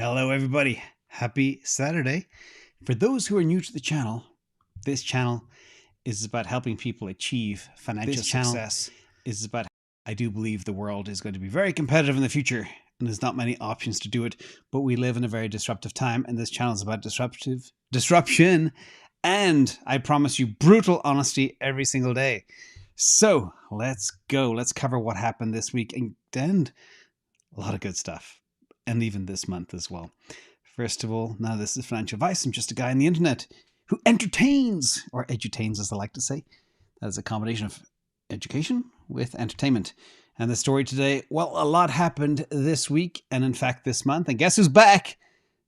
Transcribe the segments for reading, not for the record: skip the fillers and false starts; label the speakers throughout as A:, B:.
A: Hello everybody, happy Saturday. For those who are new to the channel, this channel is about helping people achieve financial success. Is about, I do believe the world is going to be very competitive in the future and there's not many options to do it, but we live in a very disruptive time and this channel is about disruption and I promise you brutal honesty every single day. So let's go, let's cover what happened this week and a lot of good stuff. And even this month as well. First of all, now this is financial advice. I'm just a guy on the internet who entertains, or edutains as I like to say. That is a combination of education with entertainment. And the story today, well, a lot happened this week and in fact this month. And guess who's back?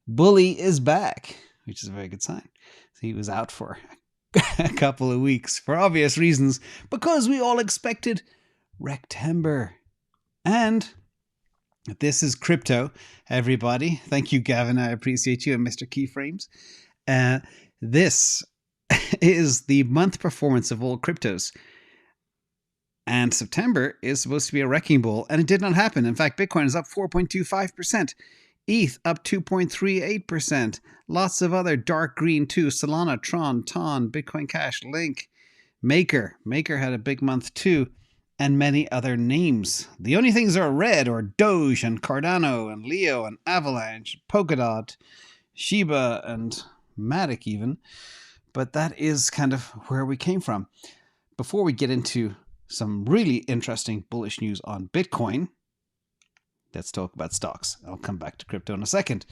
A: Bully is back, which is a very good sign. So he was out for a couple of weeks for obvious reasons because we all expected Rektember. And this is crypto, everybody. Thank you, Gavin. I appreciate you and Mr. Keyframes. This is the month performance of all cryptos. And September is supposed to be a wrecking ball, and it did not happen. In fact, Bitcoin is up 4.25%. ETH up 2.38%. Lots of other dark green too. Solana, Tron, Ton, Bitcoin Cash, Link, Maker. Maker had a big month too. And many other names. The only things that are red are Doge and Cardano and Leo and Avalanche, Polkadot, Shiba and Matic even. But that is kind of where we came from. Before we get into some really interesting bullish news on Bitcoin, let's talk about stocks. I'll come back to crypto in a second.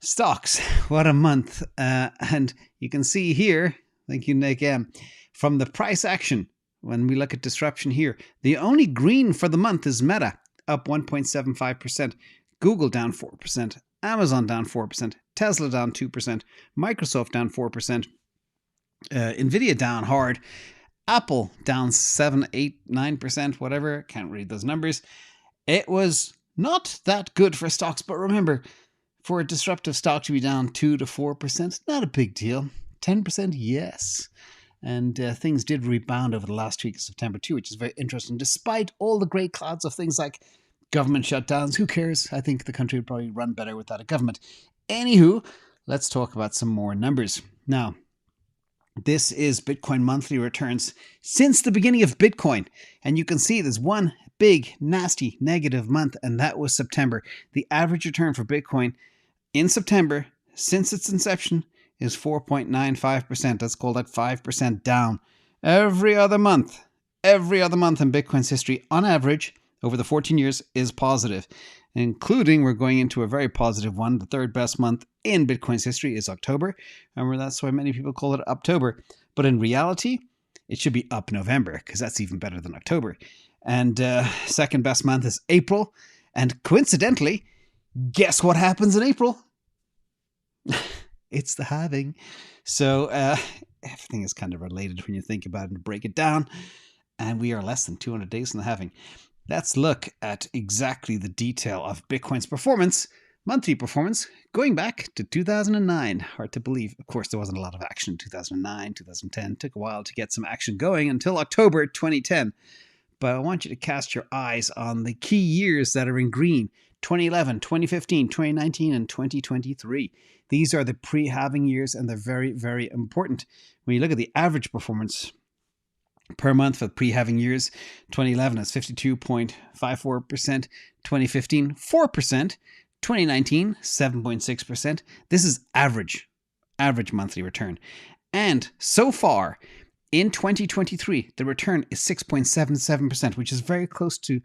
A: Stocks, what a month. And you can see here, thank you, Nick M, from the price action. When we look at disruption here, the only green for the month is Meta, up 1.75%, Google down 4%, Amazon down 4%, Tesla down 2%, Microsoft down 4%, Nvidia down hard, Apple down 7, 8, 9%, whatever, can't read those numbers. It was not that good for stocks, but remember, for a disruptive stock to be down 2 to 4%, not a big deal. 10%, yes. And things did rebound over the last week of September too, which is very interesting. Despite all the great clouds of things like government shutdowns, who cares? I think the country would probably run better without a government. Anywho, let's talk about some more numbers. Now, this is Bitcoin monthly returns since the beginning of Bitcoin. And you can see there's one big, nasty, negative month, and that was September. The average return for Bitcoin in September since its inception is 4.95%. Let's call that 5% down. Every other month in Bitcoin's history, on average, over the 14 years, is positive. Including, we're going into a very positive one. The third best month in Bitcoin's history is October. Remember, that's why many people call it Uptober. But in reality, it should be Up November, because that's even better than October. And second best month is April. And coincidentally, guess what happens in April? It's the halving. So everything is kind of related when you think about it and break it down. And we are less than 200 days from the halving. Let's look at exactly the detail of Bitcoin's performance, monthly performance, going back to 2009. Hard to believe. Of course, there wasn't a lot of action in 2009, 2010. Took a while to get some action going until October 2010. But I want you to cast your eyes on the key years that are in green. 2011, 2015, 2019, and 2023. These are the pre-halving years, and they're very, very important. When you look at the average performance per month for the pre-halving years, 2011 is 52.54%, 2015, 4%, 2019, 7.6%. This is average monthly return. And so far, in 2023, the return is 6.77%, which is very close to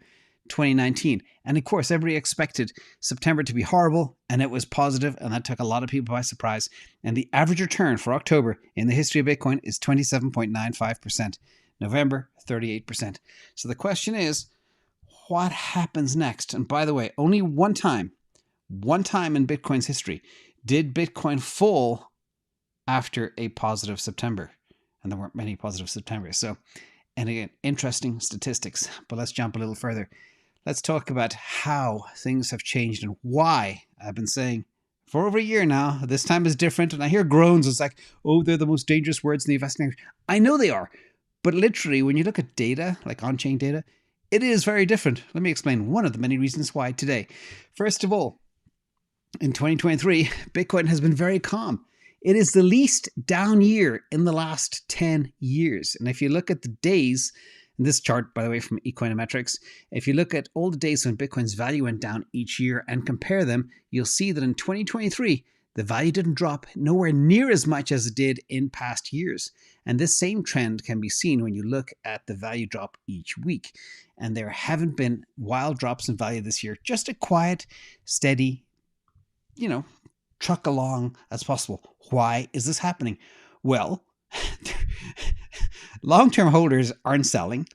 A: 2019. And of course, everybody expected September to be horrible, and it was positive, and that took a lot of people by surprise. And the average return for October in the history of Bitcoin is 27.95%. November, 38%. So the question is, what happens next? And by the way, only one time in Bitcoin's history did Bitcoin fall after a positive September. And there weren't many positive Septembers. So, and again, interesting statistics. But let's jump a little further. Let's talk about how things have changed and why. I've been saying for over a year now, this time is different. And I hear groans. It's like, oh, they're the most dangerous words in the investing language. I know they are. But literally, when you look at data, like on-chain data, it is very different. Let me explain one of the many reasons why today. First of all, in 2023, Bitcoin has been very calm. It is the least down year in the last 10 years. And if you look at the days, in this chart, by the way, from Econometrics, if you look at all the days when Bitcoin's value went down each year and compare them, you'll see that in 2023, the value didn't drop nowhere near as much as it did in past years. And this same trend can be seen when you look at the value drop each week. And there haven't been wild drops in value this year, just a quiet, steady, truck along as possible. Why is this happening? Well, long-term holders aren't selling.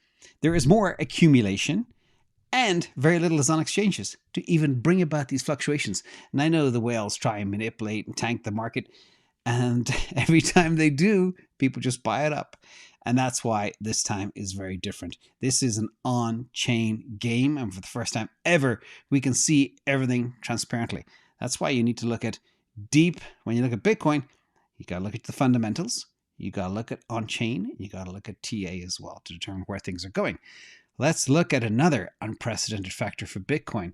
A: There is more accumulation and very little is on exchanges to even bring about these fluctuations. And I know the whales try and manipulate and tank the market. And every time they do, people just buy it up. And that's why this time is very different. This is an on-chain game. And for the first time ever, we can see everything transparently. That's why you need to look at deep. When you look at Bitcoin, you got to look at the fundamentals. You got to look at on-chain. You got to look at TA as well to determine where things are going. Let's look at another unprecedented factor for Bitcoin.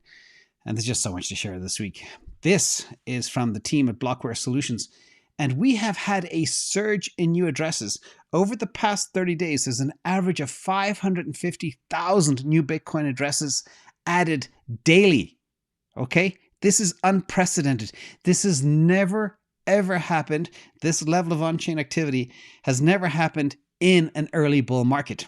A: And there's just so much to share this week. This is from the team at Blockware Solutions. And we have had a surge in new addresses. Over the past 30 days, there's an average of 550,000 new Bitcoin addresses added daily. Okay? This is unprecedented. This has never, ever happened. This level of on-chain activity has never happened in an early bull market.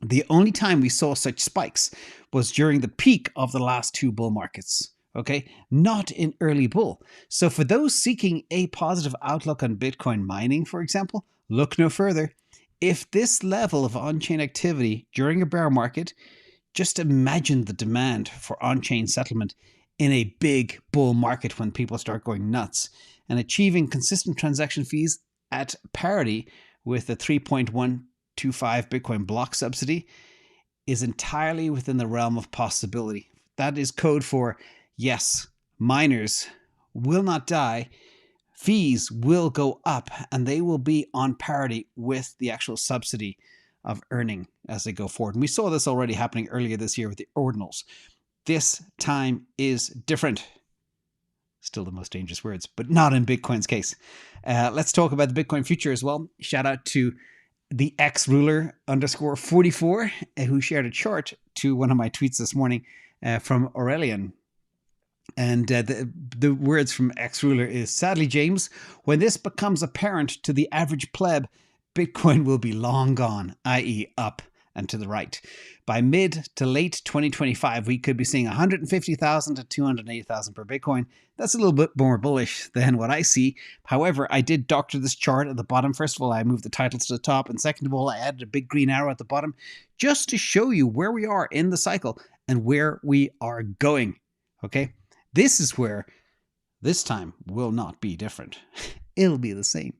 A: The only time we saw such spikes was during the peak of the last two bull markets. Okay, not in early bull. So for those seeking a positive outlook on Bitcoin mining, for example, look no further. If this level of on-chain activity during a bear market, just imagine the demand for on-chain settlement in a big bull market when people start going nuts, and achieving consistent transaction fees at parity with the 3.125 Bitcoin block subsidy is entirely within the realm of possibility. That is code for, yes, miners will not die, fees will go up, and they will be on parity with the actual subsidy of earning as they go forward. And we saw this already happening earlier this year with the ordinals. This time is different. Still the most dangerous words, but not in Bitcoin's case. Let's talk about the Bitcoin future as well. Shout out to the xruler_44 who shared a chart to one of my tweets this morning from Aurelian. And the words from xruler is, sadly, James, when this becomes apparent to the average pleb, Bitcoin will be long gone, i.e. up and to the right. By mid to late 2025, we could be seeing 150,000 to 280,000 per Bitcoin. That's a little bit more bullish than what I see. However, I did doctor this chart at the bottom. First of all, I moved the titles to the top. And second of all, I added a big green arrow at the bottom just to show you where we are in the cycle and where we are going. Okay? This is where this time will not be different. It'll be the same.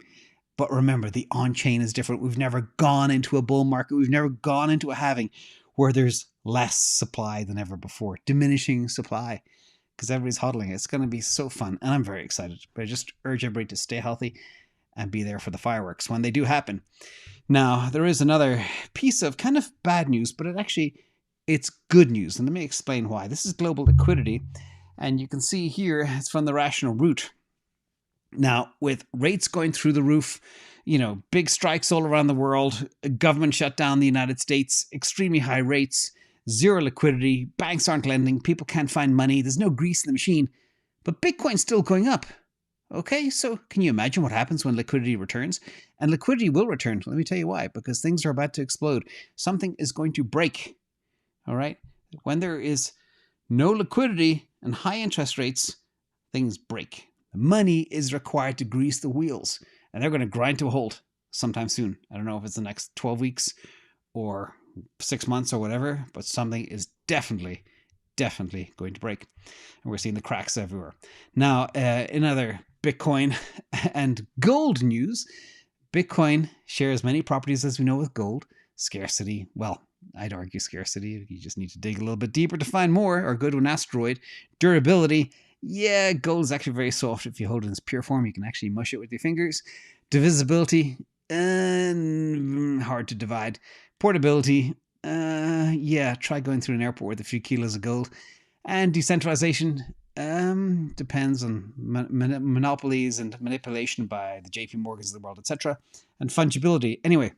A: But remember, the on-chain is different. We've never gone into a bull market. We've never gone into a halving where there's less supply than ever before. Diminishing supply because everybody's hodling. It's going to be so fun. And I'm very excited. But I just urge everybody to stay healthy and be there for the fireworks when they do happen. Now, there is another piece of kind of bad news, but it's good news. And let me explain why. This is global liquidity. And you can see here, it's from the Rational Root. Now, with rates going through the roof, big strikes all around the world, government shut down the United States, extremely high rates, zero liquidity, banks aren't lending, people can't find money, there's no grease in the machine, but Bitcoin's still going up. Okay, so can you imagine what happens when liquidity returns? And liquidity will return. Let me tell you why, because things are about to explode. Something is going to break. All right? When there is no liquidity and high interest rates, things break. Money is required to grease the wheels, and they're going to grind to a halt sometime soon. I don't know if it's the next 12 weeks or 6 months or whatever, but something is definitely going to break. And we're seeing the cracks everywhere. Now, in other Bitcoin and gold news, Bitcoin shares many properties as we know with gold. Scarcity, well, I'd argue scarcity. You just need to dig a little bit deeper to find more, or go to an asteroid. Durability, yeah, gold is actually very soft. If you hold it in its pure form, you can actually mush it with your fingers. Divisibility, hard to divide. Portability, try going through an airport with a few kilos of gold. And decentralization, Depends on monopolies and manipulation by the JP Morgans of the world, etc. And fungibility. Anyway,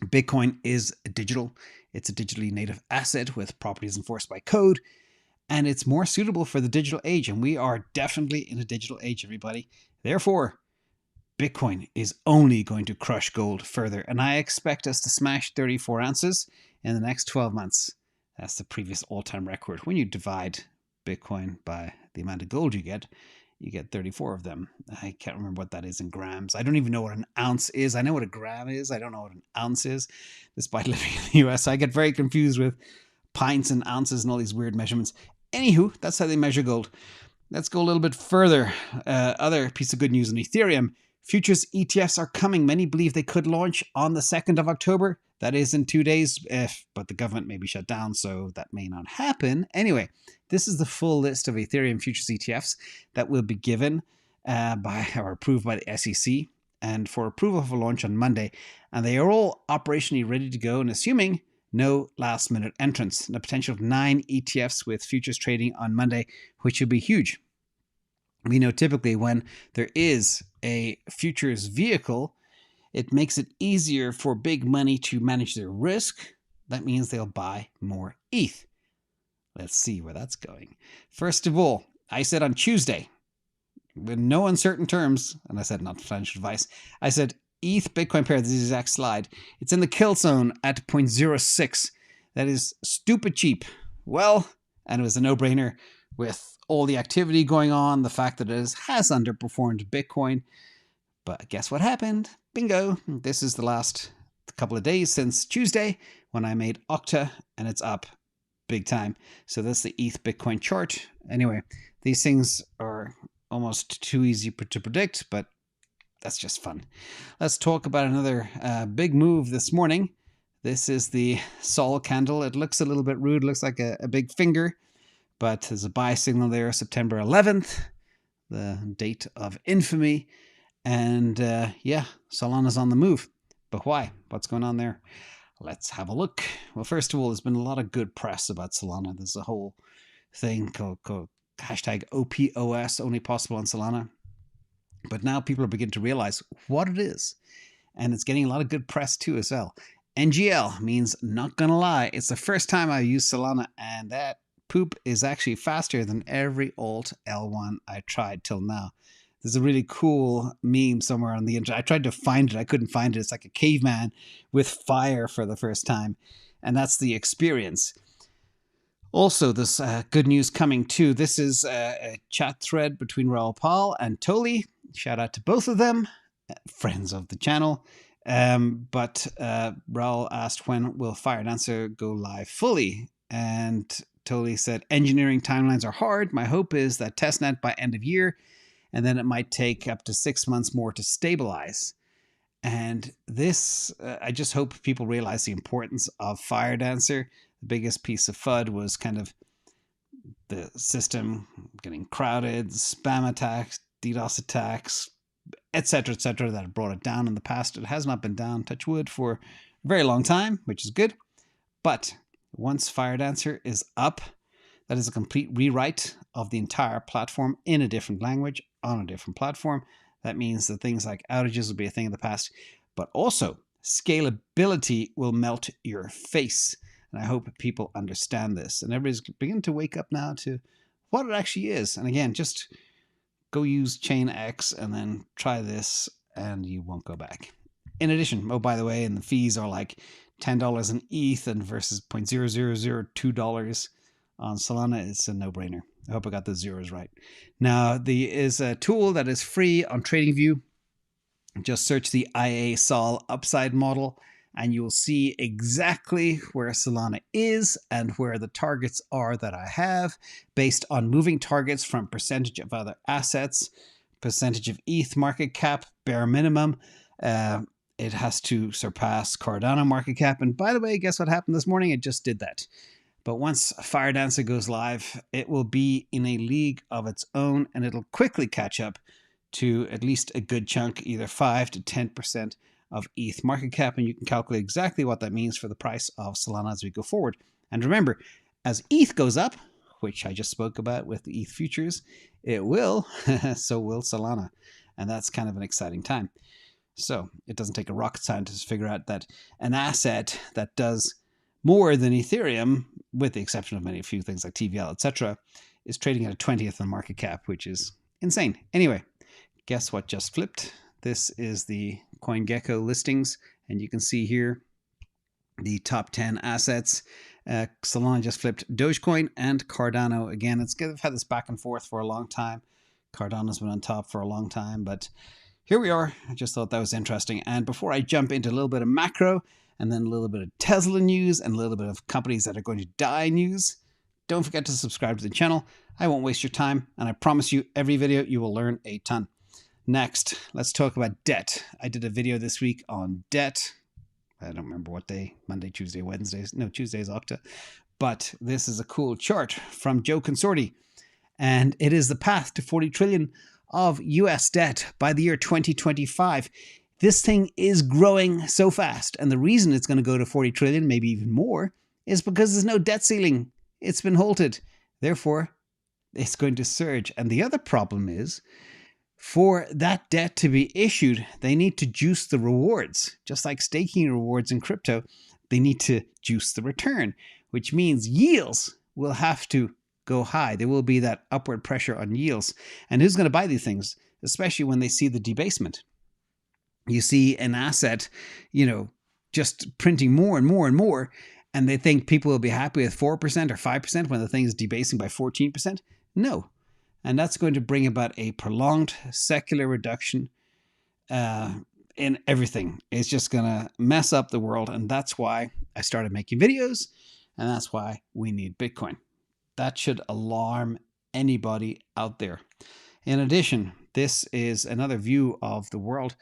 A: Bitcoin is digital. It's a digitally native asset with properties enforced by code, and it's more suitable for the digital age. And we are definitely in a digital age, everybody. Therefore, Bitcoin is only going to crush gold further. And I expect us to smash 34 ounces in the next 12 months. That's the previous all-time record. When you divide Bitcoin by the amount of gold you get 34 of them. I can't remember what that is in grams. I don't even know what an ounce is. I know what a gram is. I don't know what an ounce is. Despite living in the US, I get very confused with pints and ounces and all these weird measurements. Anywho, that's how they measure gold. Let's go a little bit further. Other piece of good news on Ethereum. Futures ETFs are coming. Many believe they could launch on the 2nd of October. That is in 2 days, but the government may be shut down, so that may not happen. Anyway, this is the full list of Ethereum futures ETFs that will be given by or approved by the SEC and for approval for launch on Monday. And they are all operationally ready to go, and assuming no last-minute entrants. And a potential of 9 ETFs with futures trading on Monday, which would be huge. We know typically when there is a futures vehicle, it makes it easier for big money to manage their risk. That means they'll buy more ETH. Let's see where that's going. First of all, I said on Tuesday, with no uncertain terms, and I said not financial advice, I said ETH Bitcoin pair, this is the exact slide. It's in the kill zone at 0.06. That is stupid cheap. Well, and it was a no-brainer with all the activity going on, the fact that it has underperformed Bitcoin. But guess what happened? Bingo. This is the last couple of days since Tuesday when I made Octa, and it's up big time. So that's the ETH Bitcoin chart. Anyway, these things are almost too easy to predict, but that's just fun. Let's talk about another big move this morning. This is the Sol candle. It looks a little bit rude. It looks like a big finger, but there's a buy signal there, September 11th, the date of infamy. And yeah, Solana's on the move. But why? What's going on there? Let's have a look. Well, first of all, there's been a lot of good press about Solana. There's a whole thing called hashtag OPOS, only possible on Solana. But now people are beginning to realize what it is. And it's getting a lot of good press too as well. NGL means not gonna lie. It's the first time I used Solana, and that poop is actually faster than every alt L1 I tried till now. There's a really cool meme somewhere on the internet. I tried to find it. I couldn't find it. It's like a caveman with fire for the first time. And that's the experience. Also, this good news coming too. This is a chat thread between Raoul Pal and Toli. Shout out to both of them, friends of the channel. But Raoul asked, when will Firedancer go live fully? And Toli said, engineering timelines are hard. My hope is that testnet by end of year, and then it might take up to 6 months more to stabilize. And this, I just hope people realize the importance of Firedancer. The biggest piece of FUD was kind of the system getting crowded, spam attacks, DDoS attacks, etc., that brought it down in the past. It has not been down, touch wood, for a very long time, which is good. But once Firedancer is up, that is a complete rewrite of the entire platform in a different language on a different platform. That means that things like outages will be a thing of the past, but also scalability will melt your face. And I hope people understand this. And everybody's beginning to wake up now to what it actually is. And again, just go use Chain X and then try this and you won't go back. In addition, oh, by the way, and the fees are like $10 in ETH and versus $0.0002 on Solana. It's a no-brainer. I hope I got the zeros right. Now, there is a tool that is free on TradingView. Just search the IA Sol upside model and you will see exactly where Solana is and where the targets are that I have based on moving targets from percentage of other assets, percentage of ETH market cap, bare minimum. It has to surpass Cardano market cap. And by the way, guess what happened this morning? It just did that. But once Firedancer goes live, it will be in a league of its own, and it'll quickly catch up to at least a good chunk, either 5 to 10% of ETH market cap, and you can calculate exactly what that means for the price of Solana as we go forward. And remember, as ETH goes up, which I just spoke about with the ETH futures, it will, so will Solana. And that's kind of an exciting time. So it doesn't take a rocket scientist to figure out that an asset that does more than Ethereum, with the exception of a few things like TVL, etc., is trading at a 20th on market cap, which is insane. Anyway, guess what just flipped? This is the CoinGecko listings, and you can see here the top 10 assets. Solana just flipped Dogecoin and Cardano. Again, I've had this back and forth for a long time. Cardano's been on top for a long time, but here we are. I just thought that was interesting. And before I jump into a little bit of macro, and then a little bit of Tesla news, and a little bit of companies that are going to die news, don't forget to subscribe to the channel. I won't waste your time, and I promise you, every video you will learn a ton. Next, let's talk about debt. I did a video this week on debt. I don't remember what day, Monday, Tuesday, Wednesday. No, Tuesday is Octa. But this is a cool chart from Joe Consorti. And it is the path to 40 trillion of US debt by the year 2025. This thing is growing so fast. And the reason it's going to go to 40 trillion, maybe even more, is because there's no debt ceiling. It's been halted. Therefore, it's going to surge. And the other problem is, for that debt to be issued, they need to juice the rewards. Just like staking rewards in crypto, they need to juice the return, which means yields will have to go high. There will be that upward pressure on yields. And who's going to buy these things, especially when they see the debasement? You see an asset, just printing more and more and more, and they think people will be happy with 4% or 5% when the thing is debasing by 14%. No. And that's going to bring about a prolonged secular reduction in everything. It's just going to mess up the world. And that's why I started making videos. And that's why we need Bitcoin. That should alarm anybody out there. In addition, this is another view of the world.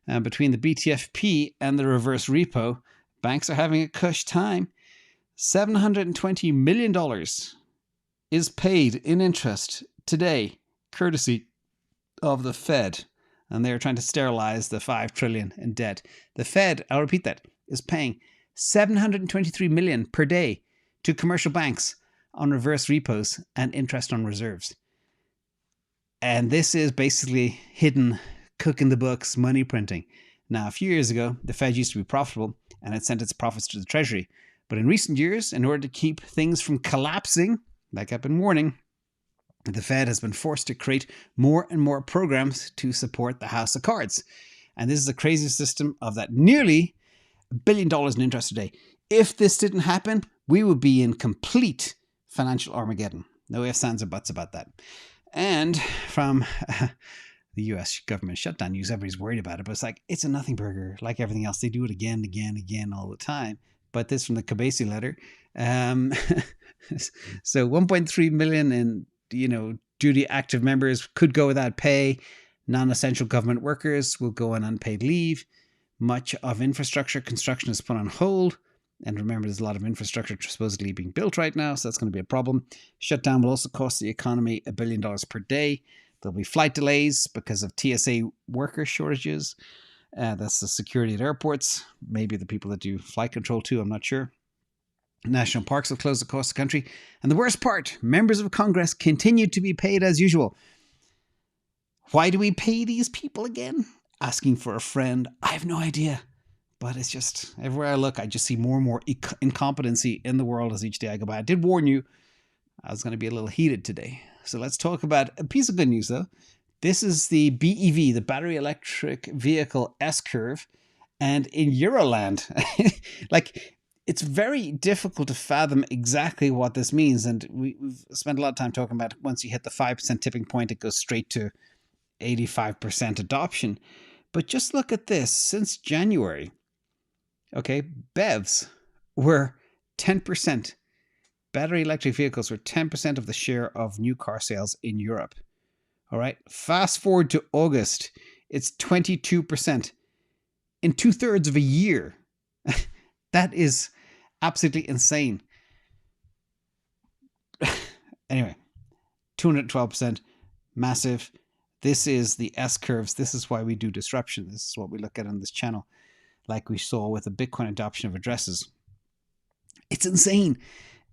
A: Between the BTFP and the reverse repo, banks are having a cush time. $720 million is paid in interest today, courtesy of the Fed, and they're trying to sterilize the 5 trillion in debt. The Fed, I'll repeat that, is paying $723 million per day to commercial banks on reverse repos and interest on reserves. And this is basically hidden, cooking the books, money printing. Now, a few years ago, the Fed used to be profitable and it sent its profits to the Treasury. But in recent years, in order to keep things from collapsing, like I've been warning, the Fed has been forced to create more and more programs to support the House of Cards. And this is a crazy system of that nearly $1 billion in interest a day. If this didn't happen, we would be in complete financial Armageddon. No ifs, ands, or buts about that. And from the US government shutdown news, everybody's worried about it, but it's a nothing burger. Like everything else, they do it again all the time. But this from the Kabasi letter. So 1.3 million in duty active members could go without pay. Non-essential government workers will go on unpaid leave. Much of infrastructure construction is put on hold. And remember, there's a lot of infrastructure supposedly being built right now, so that's going to be a problem. Shutdown will also cost the economy $1 billion per day. There'll be flight delays because of TSA worker shortages. That's the security at airports. Maybe the people that do flight control too, I'm not sure. National parks will close across the country. And the worst part, members of Congress continue to be paid as usual. Why do we pay these people again? Asking for a friend. I have no idea. But it's just, everywhere I look, I just see more and more incompetency in the world as each day I go by. I did warn you, I was going to be a little heated today. So let's talk about a piece of good news though. This is the BEV, the battery electric vehicle S-curve. And in Euroland, it's very difficult to fathom exactly what this means. And we've spent a lot of time talking about once you hit the 5% tipping point, it goes straight to 85% adoption. But just look at this. Since January, BEVs were 10%. Battery electric vehicles were 10% of the share of new car sales in Europe. All right. Fast forward to August, it's 22% in 2/3 of a year. That is absolutely insane. Anyway, 212%, massive. This is the S-curves. This is why we do disruption. This is what we look at on this channel, like we saw with the Bitcoin adoption of addresses. It's insane.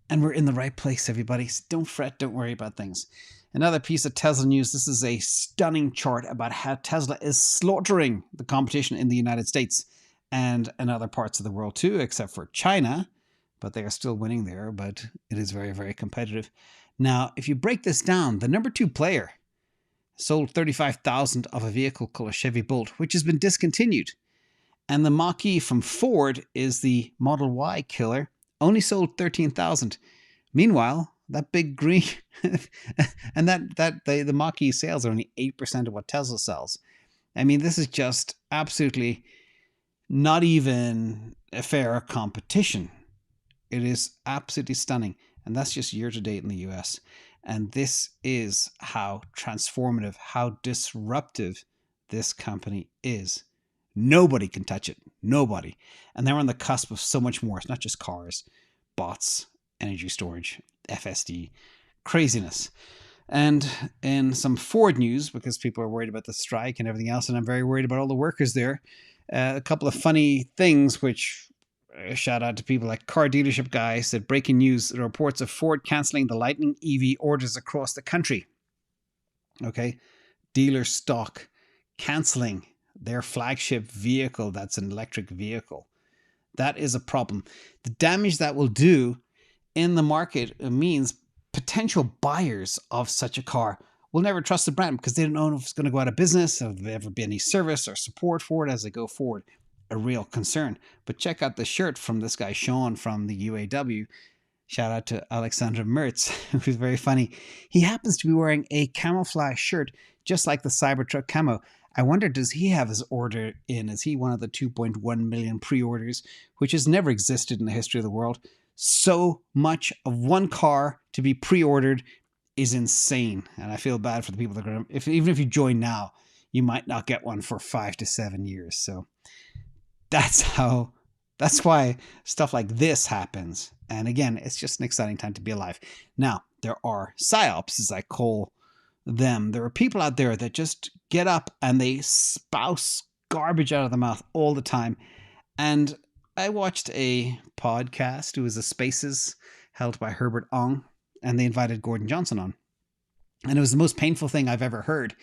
A: And we're in the right place, everybody. So don't fret, don't worry about things. Another piece of Tesla news. This is a stunning chart about how Tesla is slaughtering the competition in the United States and in other parts of the world too, except for China. But they are still winning there, but it is very, very competitive. Now, if you break this down, the number 2 player sold 35,000 of a vehicle called a Chevy Bolt, which has been discontinued. And the Mach-E from Ford is the Model Y killer, only sold 13,000. Meanwhile, that big green and the Mach-E sales are only 8% of what Tesla sells. I mean, this is just absolutely not even a fair competition. It is absolutely stunning. And that's just year to date in the US. And this is how transformative, how disruptive this company is. Nobody can touch it. Nobody. And they're on the cusp of so much more. It's not just cars, bots, energy storage, FSD, craziness. And in some Ford news, because people are worried about the strike and everything else, and I'm very worried about all the workers there, a couple of funny things, which shout out to people like Car Dealership Guy said, breaking news, the reports of Ford cancelling the Lightning EV orders across the country. Okay. Dealer stock cancelling their flagship vehicle that's an electric vehicle. That is a problem. The damage that will do in the market means potential buyers of such a car will never trust the brand because they don't know if it's going to go out of business, if there ever be any service or support for it as they go forward. A real concern. But check out the shirt from this guy, Sean, from the UAW. Shout out to Alexander Mertz, who's very funny. He happens to be wearing a camouflage shirt, just like the Cybertruck camo. I wonder, does he have his order in? Is he one of the 2.1 million pre-orders, which has never existed in the history of the world? So much of one car to be pre-ordered is insane. And I feel bad for the people that are going to, even if you join now, you might not get one for 5 to 7 years. So that's why stuff like this happens. And again, it's just an exciting time to be alive. Now, there are psyops, as I call them. There are people out there that just get up and they spouse garbage out of their mouth all the time. And I watched a podcast. It was a Spaces held by Herbert Ong, and they invited Gordon Johnson on. And it was the most painful thing I've ever heard.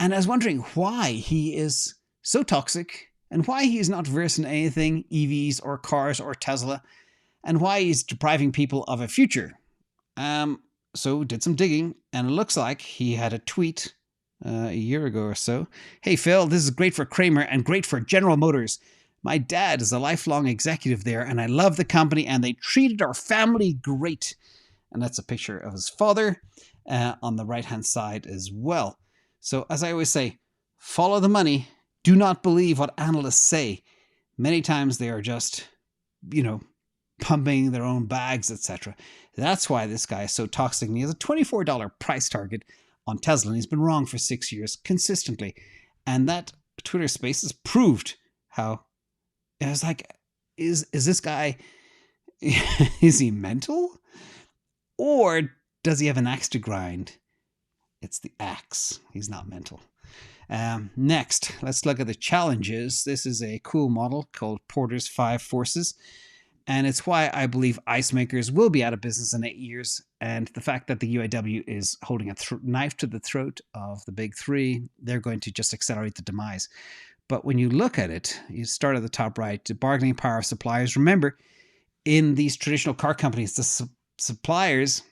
A: And I was wondering why he is so toxic and why he is not versed in anything EVs or cars or Tesla, and why he's depriving people of a future. So did some digging, and it looks like he had a tweet a year ago or so. Hey, Phil, this is great for Kramer and great for General Motors. My dad is a lifelong executive there, and I love the company, and they treated our family great. And that's a picture of his father on the right-hand side as well. So as I always say, follow the money. Do not believe what analysts say. Many times they are just, pumping their own bags, etc. That's why this guy is so toxic. And he has a $24 price target on Tesla. And he's been wrong for 6 years consistently. And that Twitter Spaces proved how I was like, is this guy, is he mental? Or does he have an axe to grind? It's the axe. He's not mental. Next, let's look at the challenges. This is a cool model called Porter's 5 Forces. And it's why I believe ice makers will be out of business in 8 years. And the fact that the UAW is holding a knife to the throat of the big three, they're going to just accelerate the demise. But when you look at it, you start at the top right, the bargaining power of suppliers. Remember, in these traditional car companies, the suppliers,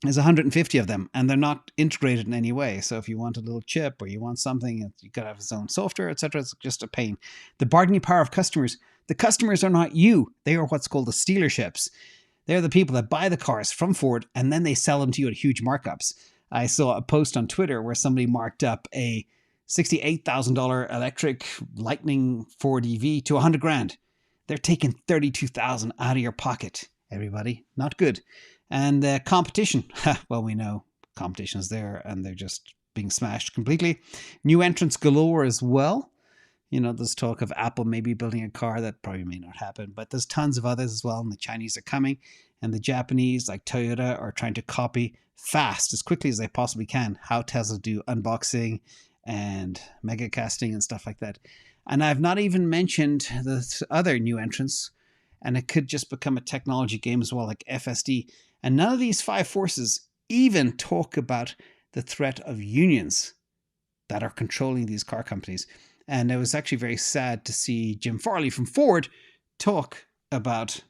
A: there's 150 of them, and they're not integrated in any way. So if you want a little chip or you want something, you've got to have its own software, etc. It's just a pain. The bargaining power of customers. The customers are not you. They are what's called the stealerships. They're the people that buy the cars from Ford, and then they sell them to you at huge markups. I saw a post on Twitter where somebody marked up a $68,000 electric Lightning Ford EV to $100,000. They're taking $32,000 out of your pocket, everybody. Not good. And competition. Well, we know competition is there and they're just being smashed completely. New entrants galore as well. There's talk of Apple maybe building a car. That probably may not happen, but there's tons of others as well. And the Chinese are coming, and the Japanese, like Toyota, are trying to copy fast, as quickly as they possibly can, how Tesla do unboxing and mega casting and stuff like that. And I've not even mentioned the other new entrants. and it could just become a technology game as well, like FSD. And none of these five forces even talk about the threat of unions that are controlling these car companies. And it was actually very sad to see Jim Farley from Ford talk about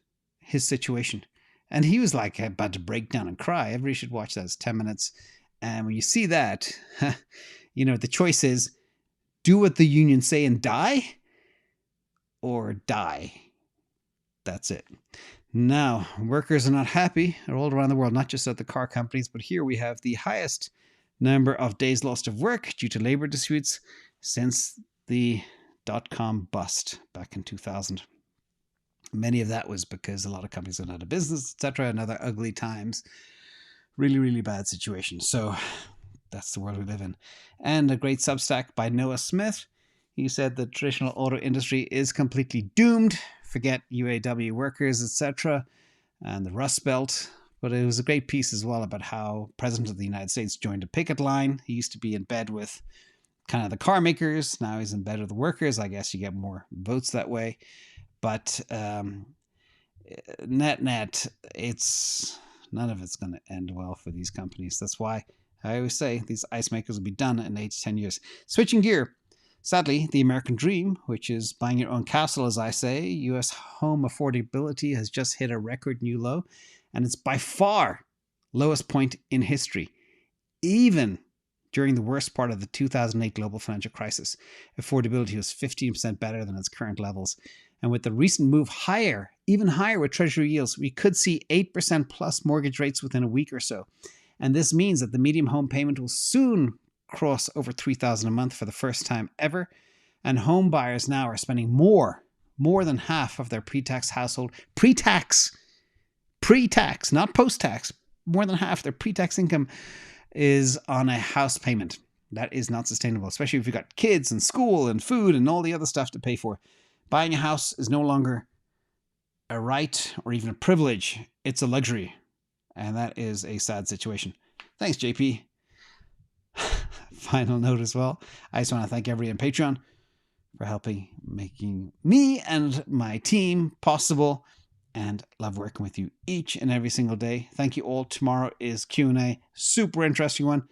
A: his situation. And he was like about to break down and cry. Everybody should watch that. It's 10 minutes. And when you see that, the choice is do what the unions say and die, or die. That's it. Now, workers are not happy. They're all around the world, not just at the car companies, but here we have the highest number of days lost of work due to labor disputes since the dot-com bust back in 2000. Many of that was because a lot of companies went out of business, etc., and other ugly times. Really, really bad situation. So that's the world we live in. And a great Substack by Noah Smith. He said the traditional auto industry is completely doomed. Forget UAW workers, etc., and the Rust Belt. But it was a great piece as well about how President of the United States joined a picket line. He used to be in bed with kind of the car makers. Now he's in bed with the workers. I guess you get more votes that way. But net, it's none of it's going to end well for these companies. That's why I always say these ice makers will be done in 8 to 10 years. Switching gear. Sadly, the American dream, which is buying your own castle, as I say, U.S. home affordability has just hit a record new low, and it's by far lowest point in history, even during the worst part of the 2008 global financial crisis. Affordability was 15% better than its current levels. And with the recent move higher, even higher with Treasury yields, we could see 8% plus mortgage rates within a week or so. And this means that the median home payment will soon cross over $3,000 a month for the first time ever. And home buyers now are spending more than half of their pre-tax household, pre-tax, not post-tax, more than half their pre-tax income is on a house payment. That is not sustainable, especially if you've got kids and school and food and all the other stuff to pay for. Buying a house is no longer a right or even a privilege. It's a luxury. And that is a sad situation. Thanks, JP. Final note as well. I just want to thank everybody on Patreon for helping making me and my team possible, and love working with you each and every single day. Thank you all. Tomorrow is Q&A. Super interesting one.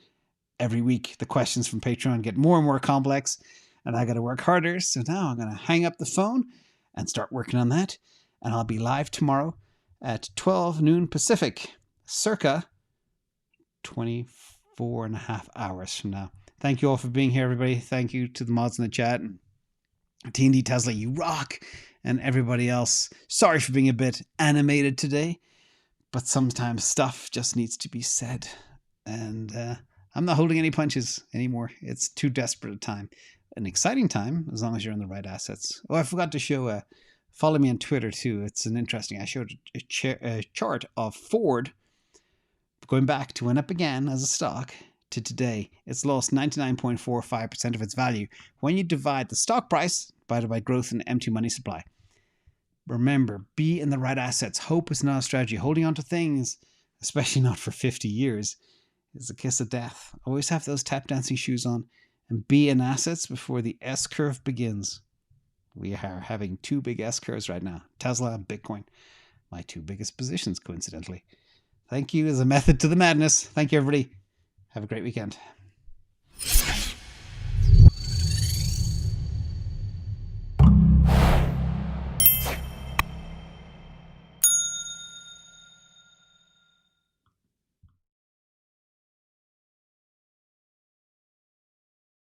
A: Every week, the questions from Patreon get more and more complex, and I got to work harder. So now I'm going to hang up the phone and start working on that. And I'll be live tomorrow at 12 noon Pacific, circa 24 and a half hours from now. Thank you all for being here, everybody. Thank you to the mods in the chat. And T&D Tesla, you rock. And everybody else. Sorry for being a bit animated today, but sometimes stuff just needs to be said. And I'm not holding any punches anymore. It's too desperate a time. An exciting time, as long as you're in the right assets. Oh, I forgot to show, follow me on Twitter too. It's an interesting, I showed a chart of Ford going back to when it began as a stock to today. It's lost 99.45% of its value. When you divide the stock price divided by growth in empty money supply. Remember, be in the right assets. Hope is not a strategy. Holding on to things, especially not for 50 years, is a kiss of death. Always have those tap dancing shoes on and be in assets before the S curve begins. We are having two big S curves right now. Tesla and Bitcoin. My two biggest positions, coincidentally. Thank you as a method to the madness. Thank you, everybody. Have a great weekend.